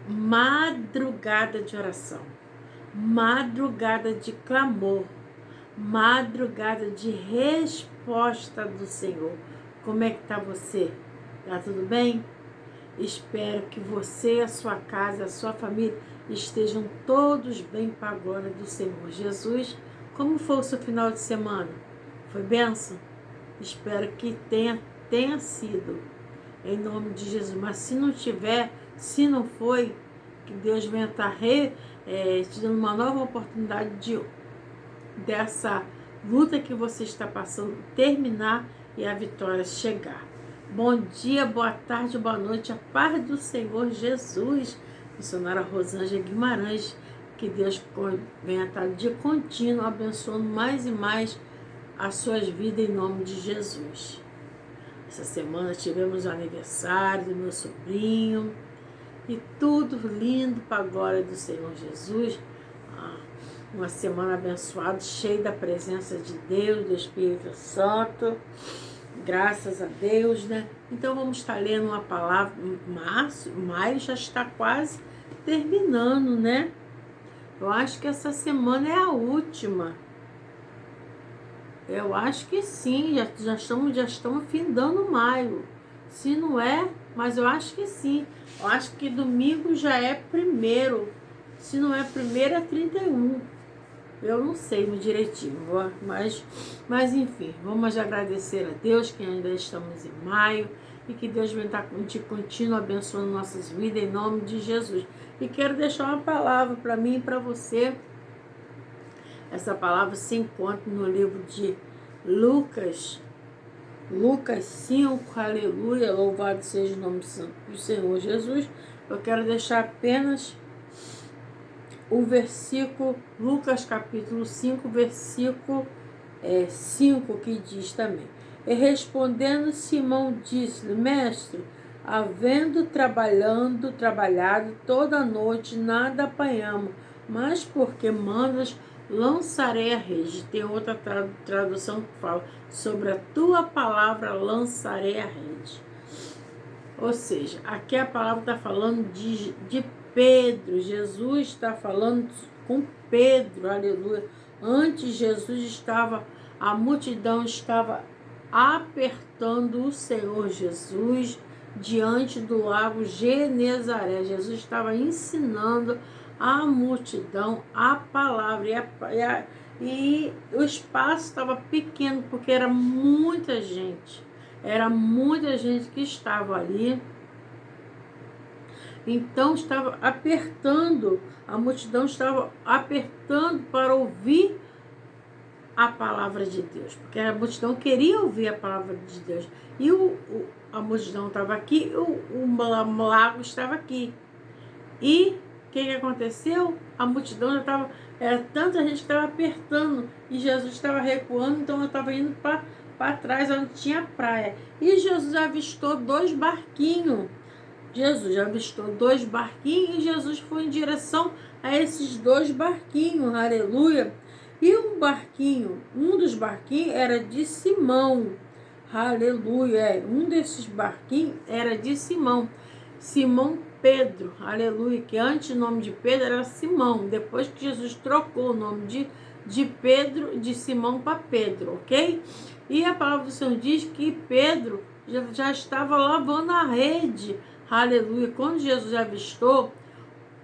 madrugada de oração, madrugada de clamor, madrugada de resposta do Senhor. Como é que está você? Tá tudo bem? Espero que você, a sua casa, a sua família estejam todos bem para a glória do Senhor Jesus. Como foi o seu final de semana? Foi bênção? Espero que tenha sido, em nome de Jesus. Mas se não tiver, se não foi, que Deus venha estar te dando uma nova oportunidade dessa luta que você está passando terminar e a vitória chegar. Bom dia, boa tarde, boa noite, a paz do Senhor Jesus. Missionária Rosângela Guimarães, que Deus venha estar de contínuo abençoando mais e mais as suas vidas em nome de Jesus. Essa semana tivemos o aniversário do meu sobrinho e tudo lindo para a glória do Senhor Jesus. Uma semana abençoada, cheia da presença de Deus, do Espírito Santo. Graças a Deus, né? Então vamos estar lendo uma palavra. Maio já está quase terminando, né? Eu acho que essa semana é a última. Eu acho que sim, já estamos findando maio. Se não é, mas eu acho que sim. Eu acho que domingo já é primeiro. Se não é primeiro, é 31. Eu não sei direitinho, mas enfim, vamos agradecer a Deus que ainda estamos em maio e que Deus venha estar de contínuo abençoando nossas vidas em nome de Jesus. E quero deixar uma palavra para mim e para você. Essa palavra se encontra no livro de Lucas 5, aleluia, louvado seja o nome santo do Senhor Jesus. Eu quero deixar apenas o versículo, Lucas capítulo 5, versículo 5, que diz também: E respondendo Simão disse-lhe: Mestre, havendo trabalhado toda a noite, nada apanhamos, mas porque mandas, lançarei a rede. Tem outra tradução que fala: sobre a tua palavra lançarei a rede. Ou seja, aqui a palavra está falando de Pedro. Jesus está falando com Pedro, aleluia. Antes Jesus a multidão estava apertando o Senhor Jesus diante do lago Genezaré. Jesus estava ensinando a multidão a palavra e o espaço estava pequeno porque era muita gente. Era muita gente que estava ali. Então estava apertando, a multidão estava apertando para ouvir a palavra de Deus, porque a multidão queria ouvir a palavra de Deus. E a multidão estava aqui, o lago estava aqui. E o que aconteceu? A multidão já estava, era tanta gente que estava apertando, e Jesus estava recuando, então eu estava indo para trás, onde tinha praia. E Jesus avistou 2 barquinhos. Jesus avistou 2 barquinhos e Jesus foi em direção a esses 2 barquinhos, aleluia. E um dos barquinhos era de Simão, aleluia. Um desses barquinhos era de Simão Pedro, aleluia, que antes o nome de Pedro era Simão, depois que Jesus trocou o nome de Pedro, de Simão para Pedro, ok? E a palavra do Senhor diz que Pedro já estava lavando a rede, aleluia. Quando Jesus avistou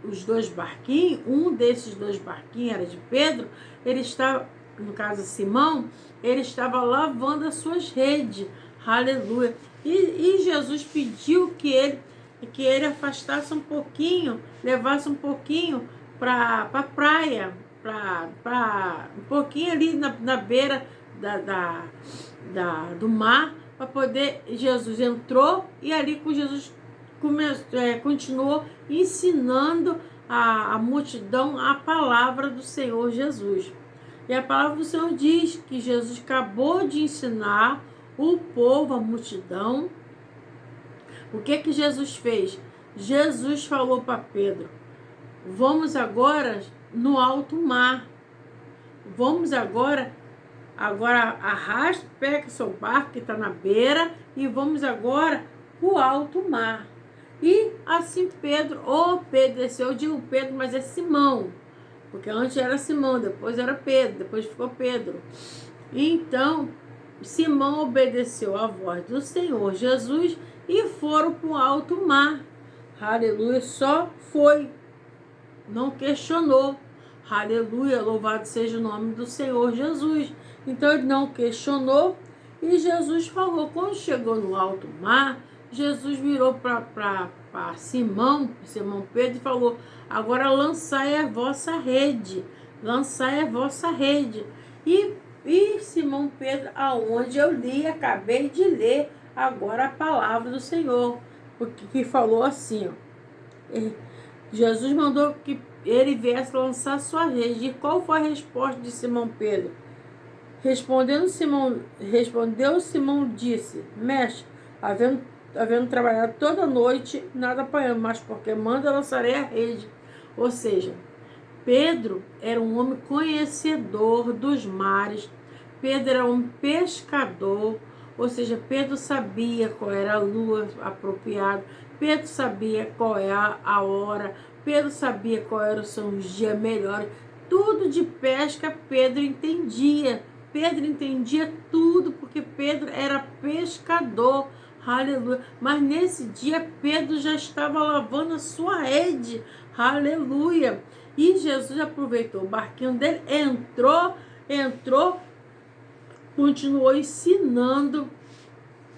os 2 barquinhos, um desses 2 barquinhos era de Pedro, ele estava, no caso Simão, ele estava lavando as suas redes, aleluia. E Jesus pediu que ele afastasse um pouquinho, levasse um pouquinho para a praia, um pouquinho ali na beira do mar, para poder. Jesus entrou e ali com Jesus continuou ensinando a multidão a palavra do Senhor Jesus. E a palavra do Senhor diz que Jesus acabou de ensinar o povo, a multidão. O que Jesus fez? Jesus falou para Pedro: vamos agora no alto mar. Vamos agora arrasta, pega seu barco que está na beira e vamos agora para o alto mar. E assim Pedro obedeceu. Eu digo Pedro, mas é Simão, porque antes era Simão, depois era Pedro, depois ficou Pedro. Então Simão obedeceu à voz do Senhor Jesus e foram para o alto mar. Aleluia, só foi, não questionou. Aleluia, louvado seja o nome do Senhor Jesus. Então ele não questionou e Jesus falou. Quando chegou no alto mar, Jesus virou para Simão Pedro e falou: agora lançai a vossa rede, lançai a vossa rede. E Simão Pedro, aonde eu li, acabei de ler agora a palavra do Senhor, porque que falou assim, ó, Jesus mandou que ele viesse lançar sua rede. E qual foi a resposta de Simão Pedro? Respondeu Simão, disse: mestre, havendo trabalhado toda noite, nada apanhando, mas porque manda, lançarei a rede. Ou seja, Pedro era um homem conhecedor dos mares. Pedro era um pescador, ou seja, Pedro sabia qual era a lua apropriada. Pedro sabia qual é a hora. Pedro sabia quais são os dias melhores. Tudo de pesca Pedro entendia. Pedro entendia tudo, porque Pedro era pescador. Aleluia. Mas nesse dia Pedro já estava lavando a sua rede. Aleluia. E Jesus aproveitou o barquinho dele, entrou, continuou ensinando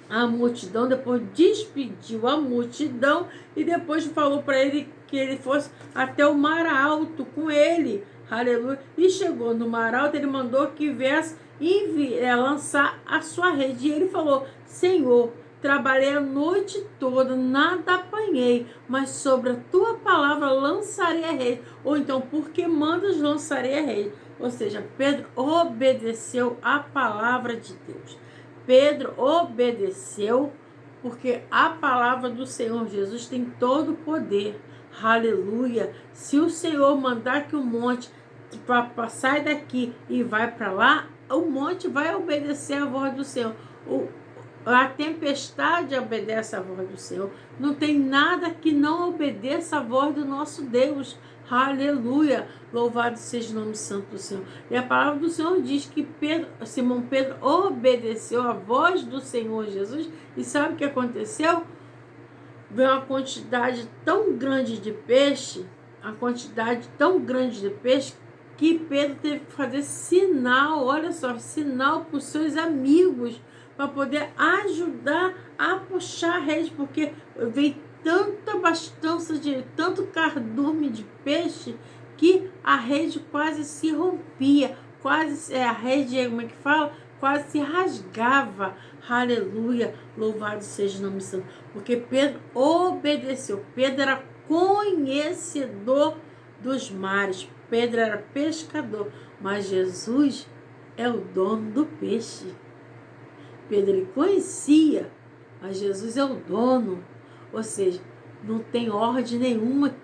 a multidão, depois despediu a multidão e depois falou para ele que ele fosse até o mar alto com ele. Aleluia. E chegou no mar alto, ele mandou que viesse lançar a sua rede. E ele falou: Senhor, trabalhei a noite toda, nada apanhei, mas sobre a tua palavra lançarei a rede. Ou então, porque mandas, lançarei a rede. Ou seja, Pedro obedeceu a palavra de Deus. Pedro obedeceu porque a palavra do Senhor Jesus tem todo o poder. Aleluia. Se o Senhor mandar que o monte sai daqui e vai para lá, o monte vai obedecer a voz do Senhor. A tempestade obedece a voz do Senhor. Não tem nada que não obedeça a voz do nosso Deus. Aleluia. Louvado seja o nome santo do Senhor. E a palavra do Senhor diz que Simão Pedro obedeceu a voz do Senhor Jesus. E sabe o que aconteceu? Veio uma quantidade tão grande de peixe, que Pedro teve que fazer sinal, olha só, sinal para os seus amigos, para poder ajudar a puxar a rede, porque veio tanta abastança tanto cardume de peixe, que a rede quase se rompia, a rede, como é que fala? Quase se rasgava. Aleluia, louvado seja o nome santo, porque Pedro obedeceu. Pedro era conhecedor dos mares, Pedro era pescador, mas Jesus é o dono do peixe. Pedro ele conhecia, mas Jesus é o dono. Ou seja, não tem ordem nenhuma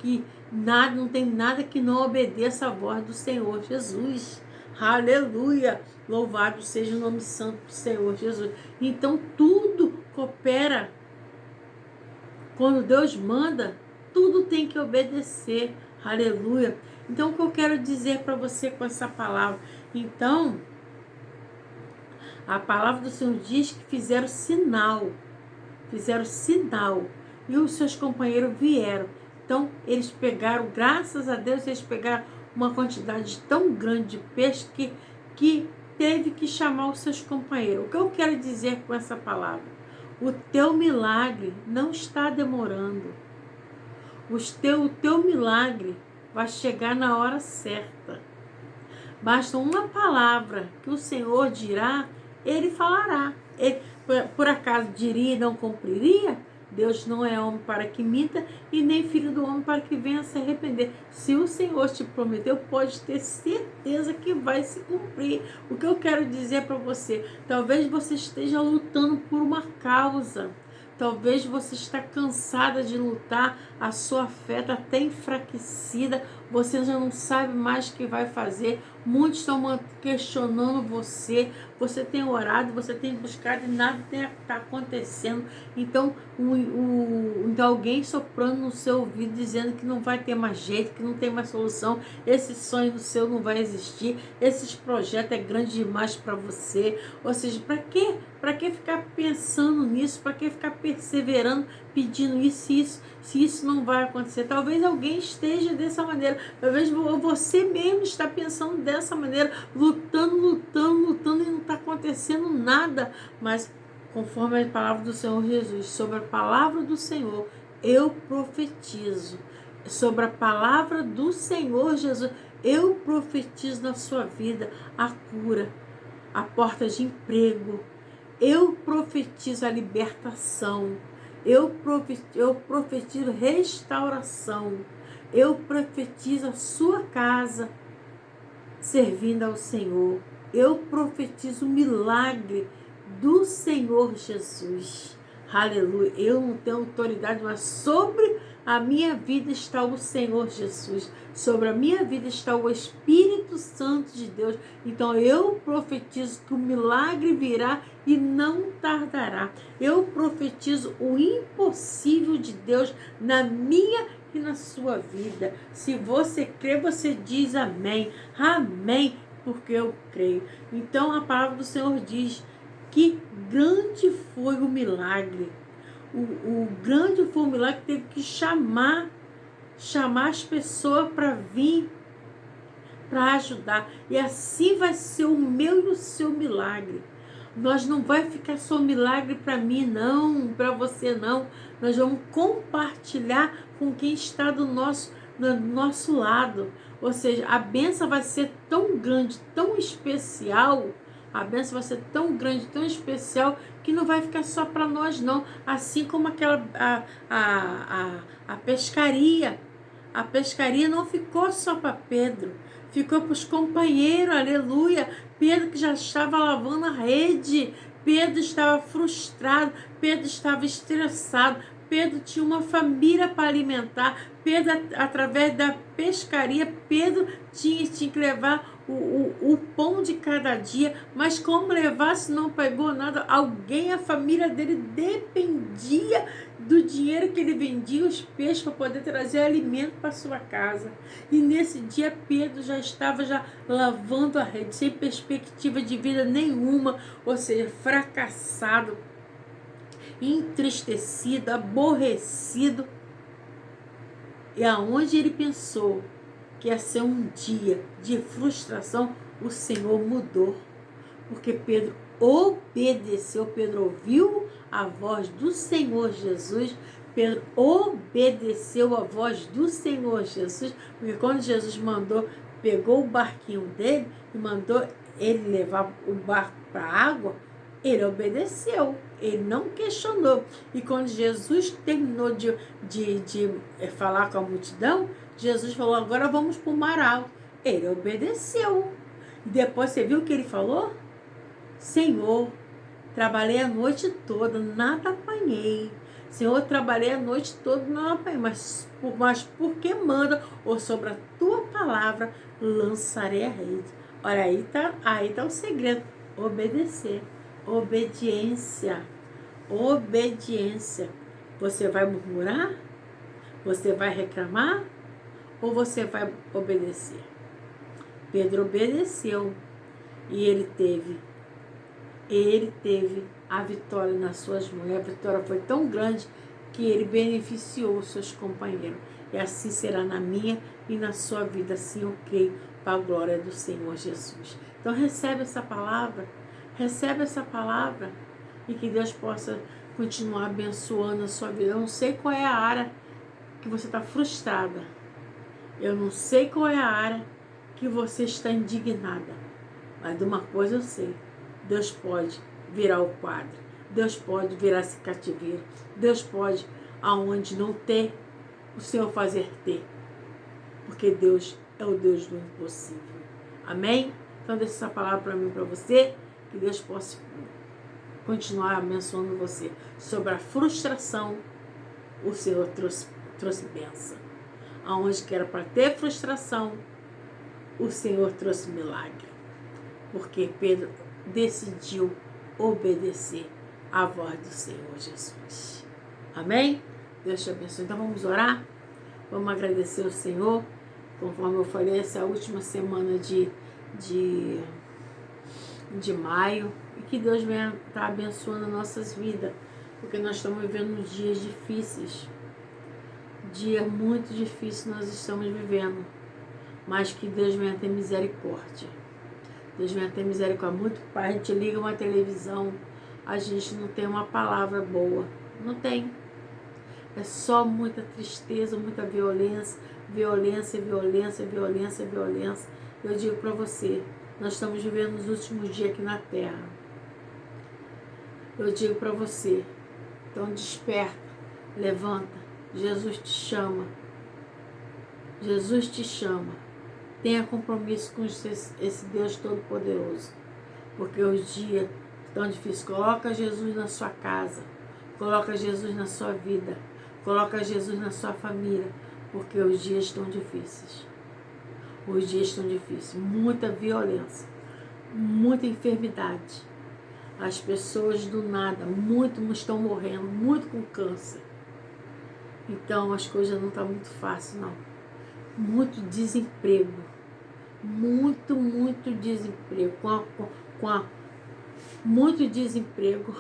não tem nada que não obedeça a voz do Senhor Jesus. Aleluia! Louvado seja o nome santo do Senhor Jesus. Então tudo coopera. Quando Deus manda, tudo tem que obedecer. Aleluia! Então o que eu quero dizer para você com essa palavra? Então, a palavra do Senhor diz que fizeram sinal. E os seus companheiros vieram. Então, eles pegaram, graças a Deus, eles pegaram uma quantidade tão grande de peixe que teve que chamar os seus companheiros. O que eu quero dizer com essa palavra? O teu milagre não está demorando. O teu milagre vai chegar na hora certa. Basta uma palavra que o Senhor dirá, ele falará. Ele, por acaso diria e não cumpriria? Deus não é homem para que minta e nem filho do homem para que venha se arrepender. Se o Senhor te prometeu, pode ter certeza que vai se cumprir. O que eu quero dizer para você, talvez você esteja lutando por uma causa. Talvez você está cansada de lutar, a sua fé está até enfraquecida, você já não sabe mais o que vai fazer. Muitos estão questionando você, você tem orado, você tem buscado e nada está acontecendo. Então, então alguém soprando no seu ouvido dizendo que não vai ter mais jeito, que não tem mais solução, esse sonho do seu não vai existir, esse projeto é grande demais para você. Ou seja, para quê? Para que ficar pensando nisso? Para que ficar perseverando, pedindo isso, se isso não vai acontecer? Talvez alguém esteja dessa maneira. Talvez você mesmo está pensando dessa maneira, lutando e não está acontecendo nada. Mas conforme a palavra do Senhor Jesus, sobre a palavra do Senhor, eu profetizo. Sobre a palavra do Senhor Jesus, eu profetizo na sua vida a cura, a porta de emprego. Eu profetizo a libertação. Eu profetizo restauração. Eu profetizo a sua casa servindo ao Senhor. Eu profetizo o milagre do Senhor Jesus. Aleluia. Eu não tenho autoridade, mas sobre a minha vida está o Senhor Jesus. Sobre a minha vida está o Espírito Santo de Deus. Então eu profetizo que o milagre virá e não tardará. Eu profetizo o impossível de Deus na minha e na sua vida. Se você crê, você diz amém. Amém, porque eu creio. Então a palavra do Senhor diz que grande foi o milagre. O grande foi o milagre que teve que chamar as pessoas para vir, para ajudar. E assim vai ser o meu e o seu milagre. Nós não vai ficar só milagre para mim, não, para você, não. Nós vamos compartilhar com quem está do nosso lado. Ou seja, a bênção vai ser tão grande, tão especial. A bênção vai ser tão grande, tão especial, que não vai ficar só para nós, não. Assim como a pescaria. A pescaria não ficou só para Pedro. Ficou para os companheiros, aleluia. Pedro que já estava lavando a rede. Pedro estava frustrado. Pedro estava estressado. Pedro tinha uma família para alimentar. Pedro, através da pescaria, Pedro tinha que levar o pão de cada dia. Mas como levar se não pegou nada? Alguém, a família dele dependia do dinheiro que ele vendia os peixes para poder trazer alimento para sua casa. E nesse dia Pedro já estava lavando a rede, sem perspectiva de vida nenhuma, ou seja, fracassado, entristecido, aborrecido. E aonde ele pensou que ia ser um dia de frustração, o Senhor mudou. Porque Pedro obedeceu, Pedro ouviu a voz do Senhor Jesus, Pedro obedeceu a voz do Senhor Jesus, porque quando Jesus pegou o barquinho dele e mandou ele levar o barco para a água, ele obedeceu, ele não questionou. E quando Jesus terminou de falar com a multidão, Jesus falou, agora vamos para o mar alto. Ele obedeceu. E depois você viu o que ele falou? Senhor, trabalhei a noite toda, nada apanhei. Senhor, trabalhei a noite toda, não apanhei. Mas porque manda, ou sobre a tua palavra, lançarei a rede. Olha, aí tá o segredo. Obedecer. Obediência. Obediência. Você vai murmurar? Você vai reclamar? Ou você vai obedecer? Pedro obedeceu. E ele teve a vitória nas suas mãos. E a vitória foi tão grande que ele beneficiou os seus companheiros. E assim será na minha e na sua vida. Assim eu creio, para a glória do Senhor Jesus. Então recebe essa palavra. Recebe essa palavra. E que Deus possa continuar abençoando a sua vida. Eu não sei qual é a área que você está frustrada. Eu não sei qual é a área que você está indignada. Mas de uma coisa eu sei. Deus pode virar o quadro. Deus pode virar esse cativeiro. Deus pode, aonde não ter, o Senhor fazer ter. Porque Deus é o Deus do impossível. Amém? Então deixa essa palavra para mim, para você. Que Deus possa continuar abençoando você. Sobre a frustração, o Senhor trouxe bênção. Aonde que era para ter frustração, o Senhor trouxe milagre. Porque Pedro decidiu obedecer à voz do Senhor Jesus. Amém? Deus te abençoe. Então vamos orar? Vamos agradecer ao Senhor. Conforme eu falei, essa é a última semana de maio. E que Deus venha estar abençoando nossas vidas. Porque nós estamos vivendo uns dias difíceis. Dia muito difícil nós estamos vivendo. Mas que Deus venha ter misericórdia. Deus venha ter misericórdia. Muito pai, a gente liga uma televisão, a gente não tem uma palavra boa. Não tem. É só muita tristeza, muita violência, violência, violência, violência, violência. Eu digo para você, nós estamos vivendo os últimos dias aqui na Terra. Eu digo para você, então desperta, levanta, Jesus te chama. Jesus te chama. Tenha compromisso com esse Deus Todo-Poderoso. Porque os dias estão difíceis. Coloca Jesus na sua casa. Coloca Jesus na sua vida. Coloca Jesus na sua família. Porque os dias estão difíceis. Os dias estão difíceis. Muita violência. Muita enfermidade. As pessoas do nada, muitos estão morrendo. Muito com câncer. Então as coisas não estão muito fáceis, não. Muito desemprego. Muito desemprego. Muito desemprego.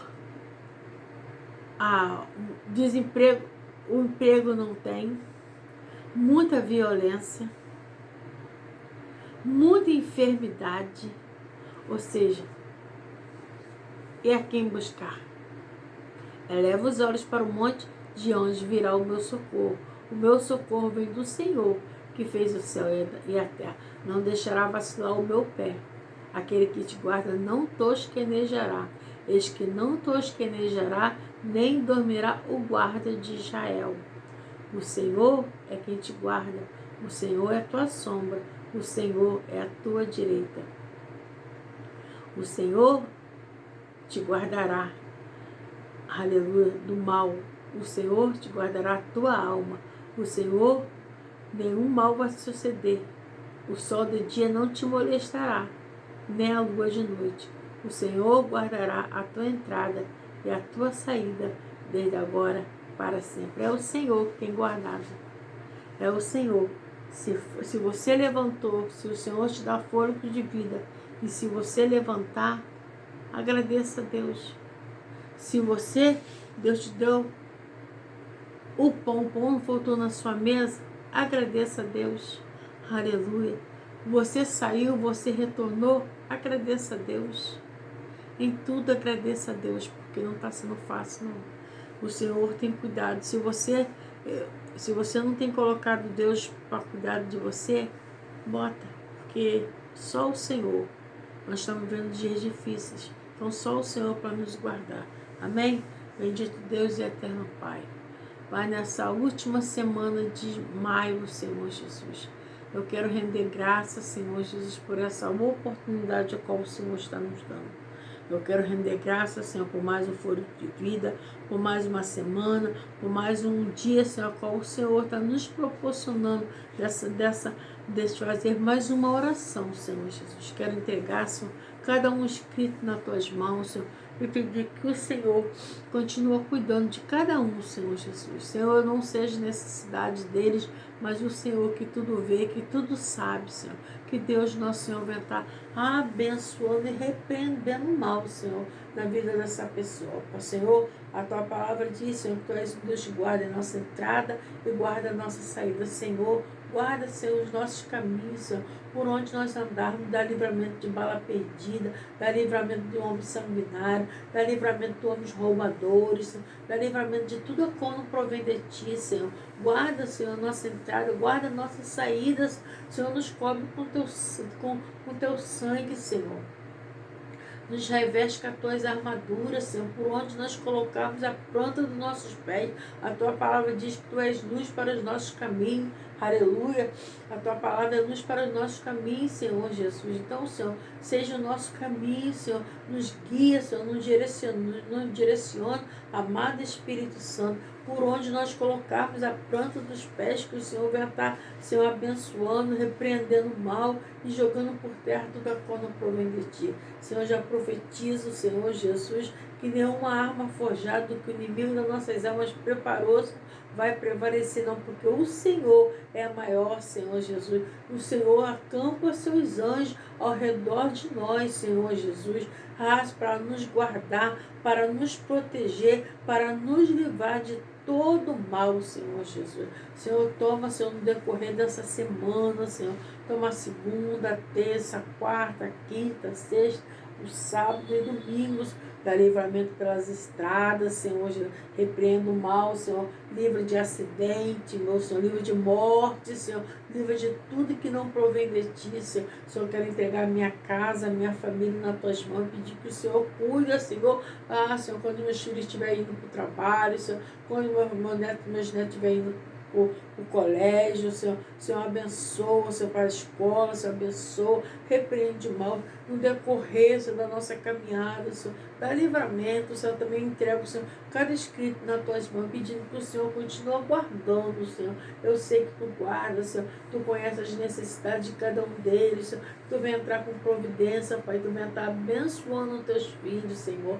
Desemprego, o emprego não tem. Muita violência. Muita enfermidade. Ou seja, e a quem buscar? Eleva os olhos para o monte, de onde virá o meu socorro. O meu socorro vem do Senhor, que fez o céu e a terra. Não deixará vacilar o meu pé. Aquele que te guarda não tosquenejará. Eis que não tosquenejará, nem dormirá o guarda de Israel. O Senhor é quem te guarda. O Senhor é a tua sombra. O Senhor é a tua direita. O Senhor te guardará, aleluia, do mal. O Senhor te guardará a tua alma. O Senhor, nenhum mal vai suceder. O sol de dia não te molestará, nem a lua de noite. O Senhor guardará a tua entrada e a tua saída, desde agora para sempre. É o Senhor que tem guardado. É o Senhor. Se você levantou, se o Senhor te dá fôlego de vida, e se você levantar, agradeça a Deus. Se Deus te deu o pão não faltou na sua mesa, agradeça a Deus. Aleluia. Você saiu, você retornou, agradeça a Deus. Em tudo agradeça a Deus, porque não está sendo fácil, não. O Senhor tem cuidado. Se você não tem colocado Deus para cuidar de você, bota, porque só o Senhor. Nós estamos vivendo dias difíceis, então só o Senhor para nos guardar. Amém? Bendito Deus e eterno Pai. Vai nessa última semana de maio, Senhor Jesus. Eu quero render graças, Senhor Jesus, por essa oportunidade a qual o Senhor está nos dando. Eu quero render graças, Senhor, por mais um fôlego de vida, por mais uma semana, por mais um dia, Senhor, a qual o Senhor está nos proporcionando de fazer mais uma oração, Senhor Jesus. Quero entregar, Senhor, cada um escrito nas tuas mãos, Senhor, e pedir que o Senhor continue cuidando de cada um, Senhor Jesus. Senhor, não seja necessidade deles, mas o Senhor que tudo vê, que tudo sabe, Senhor. Que Deus, nosso Senhor, venha estar abençoando e repreendendo o mal, Senhor, na vida dessa pessoa. Senhor, a tua palavra diz, Senhor, que tu és o Deus que guarda a nossa entrada e guarda a nossa saída, Senhor. Guarda, Senhor, os nossos caminhos, Senhor, por onde nós andarmos, dá livramento de bala perdida, dá livramento de homem sanguinário, dá livramento de homens roubadores, Senhor, dá livramento de tudo a qual não provém de ti, Senhor. Guarda, Senhor, a nossa entrada, guarda nossas saídas, Senhor, nos cobre com teu sangue, Senhor. Nos reveste com as tuas armaduras, Senhor, por onde nós colocamos a planta dos nossos pés. A tua palavra diz que tu és luz para os nossos caminhos. Aleluia. A tua palavra é luz para os nossos caminhos, Senhor Jesus. Então, Senhor, seja o nosso caminho, Senhor. Nos guia, Senhor, nos direciona, amado Espírito Santo, por onde nós colocarmos a planta dos pés, que o Senhor vai estar, Senhor, abençoando, repreendendo o mal e jogando por terra toda qual não provém de ti. Senhor, já profetizo, Senhor Jesus, que nenhuma arma forjada do que o inimigo das nossas almas preparou vai prevalecer, não, porque o Senhor é maior, Senhor Jesus. O Senhor acampa seus anjos ao redor de nós, Senhor Jesus, para nos guardar, para nos proteger, para nos livrar de todo mal, Senhor Jesus. Senhor, toma, Senhor, no decorrer dessa semana, Senhor, toma segunda, terça, quarta, quinta, sexta, o sábado e domingos, dá livramento pelas estradas, Senhor, repreenda o mal, Senhor, livra de acidente, meu Senhor, livra de morte, Senhor, livra de tudo que não provém de ti, Senhor. Senhor, eu quero entregar minha casa, minha família nas tuas mãos, pedir que o Senhor cuida, Senhor. Senhor, quando meus filhos estiverem indo para o trabalho, Senhor, quando meus netos estiverem indo o colégio, Senhor abençoa, Senhor, para a escola, Senhor abençoa, repreende o mal no decorrer, Senhor, da nossa caminhada, Senhor, dá livramento, Senhor, também entrego, Senhor, cada escrito nas tuas mãos, pedindo que o Senhor continue guardando, Senhor. Eu sei que tu guardas, Senhor, tu conheces as necessidades de cada um deles, Senhor, tu vem entrar com providência, Pai, tu vem estar abençoando os teus filhos, Senhor.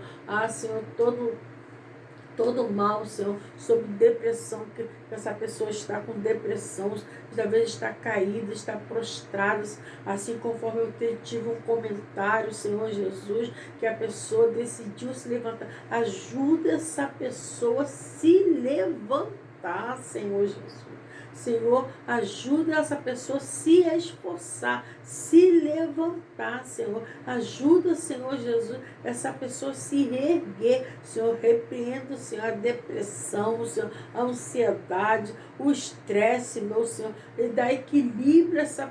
Senhor, todo mal, Senhor, sobre depressão, que essa pessoa está com depressão, talvez está caída, está prostrada, assim conforme eu tive um comentário, Senhor Jesus, que a pessoa decidiu se levantar. Ajuda essa pessoa a se levantar, Senhor Jesus. Senhor, ajuda essa pessoa a se esforçar, se levantar, Senhor. Ajuda, Senhor Jesus, essa pessoa a se erguer. Senhor, repreenda, Senhor, a depressão, Senhor, a ansiedade, o estresse, meu Senhor. E dá equilíbrio a essa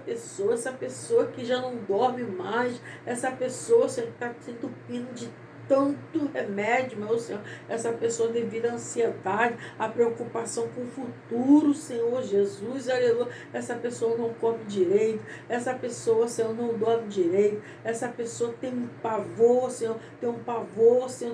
pessoa que já não dorme mais, essa pessoa, Senhor, que está se entupindo de tanto remédio, meu Senhor, essa pessoa devido à ansiedade, à preocupação com o futuro, Senhor Jesus, aleluia, essa pessoa não come direito, essa pessoa, Senhor, não dorme direito, essa pessoa tem um pavor, Senhor,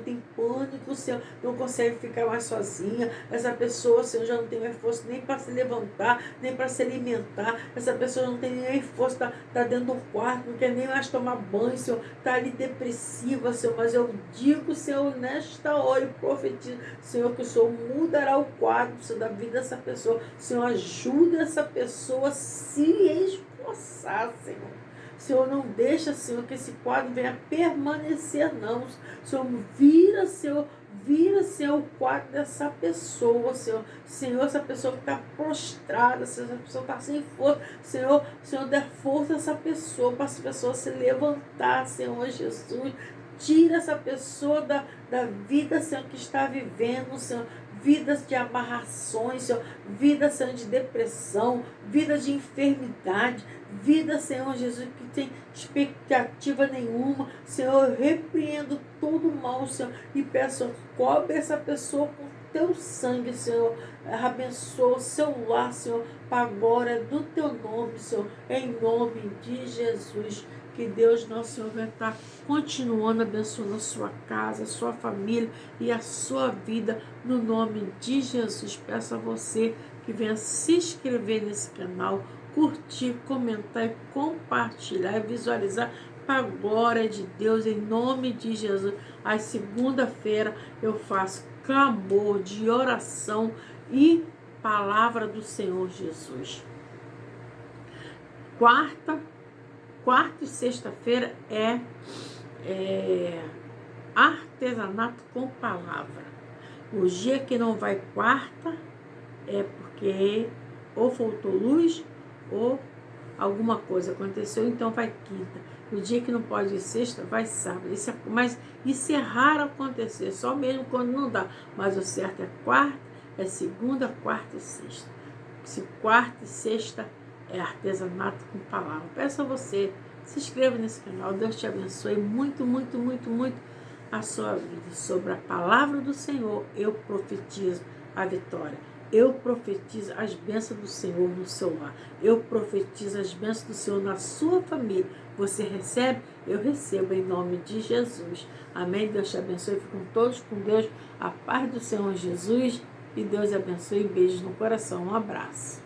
tem pânico, Senhor, não consegue ficar mais sozinha, essa pessoa, Senhor, já não tem mais força nem para se levantar, nem para se alimentar, essa pessoa não tem nem força, está dentro do quarto, não quer nem mais tomar banho, Senhor, está ali depressiva, Senhor, mas eu digo, Senhor, nesta hora e profetizo, Senhor, que o Senhor mudará o quadro, Senhor, da vida dessa pessoa. Senhor, ajuda essa pessoa a se esforçar, Senhor. Senhor, não deixa, Senhor, que esse quadro venha permanecer, não. Senhor, vira, Senhor, o quadro dessa pessoa, Senhor. Senhor, essa pessoa que está prostrada, Senhor, essa pessoa está sem força. Senhor, dê força a essa pessoa, para essa pessoa se levantar, Senhor Jesus. Tira essa pessoa da vida, Senhor, que está vivendo, Senhor, vidas de amarrações, Senhor, vida, Senhor, de depressão, vida de enfermidade, vida, Senhor Jesus, que tem expectativa nenhuma, Senhor, eu repreendo todo o mal, Senhor, e peço, cobre essa pessoa com teu sangue, Senhor, abençoa o seu lar, Senhor, para a glória do teu nome, Senhor, em nome de Jesus. Que Deus, nosso Senhor, vai estar continuando abençoando a sua casa, a sua família e a sua vida, no nome de Jesus. Peço a você que venha se inscrever nesse canal, curtir, comentar e compartilhar e visualizar para a glória de Deus, em nome de Jesus. Às segunda-feira eu faço clamor de oração e palavra do Senhor Jesus. Quarta e sexta-feira é artesanato com palavra. O dia que não vai quarta é porque ou faltou luz ou alguma coisa aconteceu, então vai quinta. O dia que não pode ir sexta, vai sábado. Mas isso é raro acontecer, só mesmo quando não dá. Mas o certo é quarta, é segunda, quarta e sexta. Se quarta e sexta é artesanato com palavra. Peço a você, se inscreva nesse canal. Deus te abençoe muito, muito, muito, muito a sua vida. Sobre a palavra do Senhor, eu profetizo a vitória. Eu profetizo as bênçãos do Senhor no seu lar. Eu profetizo as bênçãos do Senhor na sua família. Você recebe? Eu recebo em nome de Jesus. Amém? Deus te abençoe. Fiquem todos com Deus. A paz do Senhor Jesus. E Deus abençoe. Beijos no coração. Um abraço.